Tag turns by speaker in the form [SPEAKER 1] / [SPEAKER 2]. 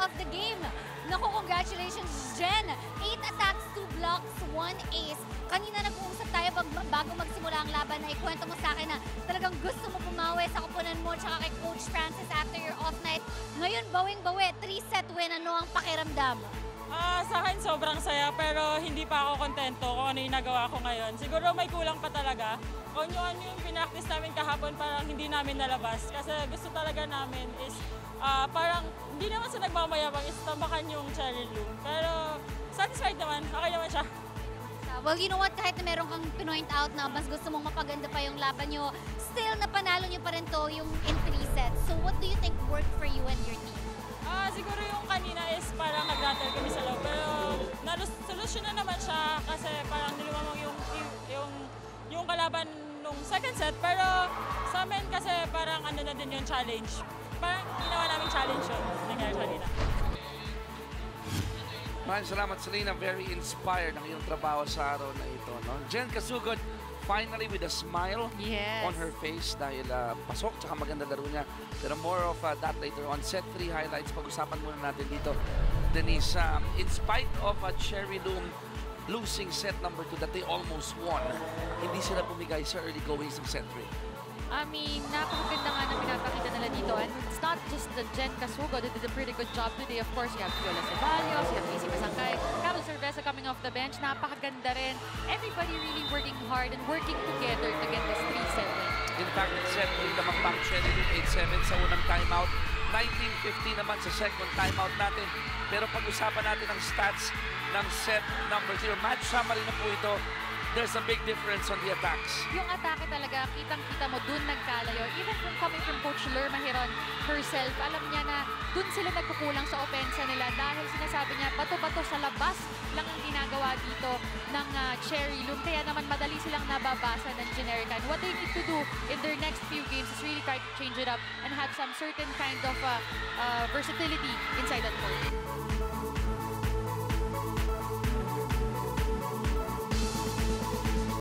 [SPEAKER 1] of the game. Naku, congratulations, Jen! 8 attacks, 2 blocks, 1 ace. Kanina nag-uusap tayo bago magsimula ang laban na ikwento mo sa akin na talagang gusto mo pumawi sa kupunan mo tsaka kay Coach Francis after your off night. Ngayon, bawing-bawi, 3-set win. Ano ang pakiramdam?
[SPEAKER 2] Sa akin sobrang saya pero hindi pa ako kontento kung ano yung nagawa ko ngayon. Siguro may kulang pa talaga. Kung ano yung pinaktis namin kahapon parang hindi namin nalabas. Kasi gusto talaga namin is parang hindi naman sa nagmamayabang is tambakan yung Cherry Loom. Pero satisfied naman, okay naman siya.
[SPEAKER 1] Well, you know what? Kahit na meron kang pinoint out na mas gusto mong mapaganda pa yung laban nyo, still napanalo nyo pa rin to yung in 3 sets. So what do you think worked for you and your team?
[SPEAKER 2] Siguro yung kanina is parang nag-rattle kami sa loob. Pero solusyon na naman siya kasi parang nilumamang yung kalaban nung second set. Pero sa amin kasi parang ano na din yung challenge. Parang ginawa namin challenge yun. Nangyari kanina.
[SPEAKER 3] Maraming salamat, Selena. Very inspired ang iyong trabaho sa araw na ito. No? Jen Casugod, finally with a smile on her face dahil pasok tsaka maganda laro niya. Pero more of that later on. Set 3 highlights. Pag-usapan muna natin dito. Denise, in spite of Cherry Loom losing set number 2 that they almost won, hindi sila bumigay sa early goings ng set 3.
[SPEAKER 4] I mean, napakaganda nga na pinapakita nila dito. And it's not just the Jen Casugod that did a pretty good job today. Of course, you have Viola Ceballos, you have AC Masangkay, Carol Cerveza coming off the bench. Napakaganda rin. Everybody really working hard and working together to get this 3-set win.
[SPEAKER 3] In fact, in set 3, lamang Cherry Loom 8-7 sa unang timeout. 19-15 naman sa second timeout natin. Pero pag-usapan natin ang stats ng set number 0. Match summary na po ito. There's a big difference on the attacks.
[SPEAKER 4] Yung atake talaga, kitang-kita mo, dun nagkalayo. Even from coming from Coach Lerma Heron herself, alam niya na dun sila nagkukulang sa opensa nila dahil sinasabi niya, bato-bato sa labas lang ang ginagawa dito ng Cherry Loom. Kaya naman madali silang nababasa ng Generican. What they need to do in their next few games is really try to change it up and have some certain kind of versatility inside that court.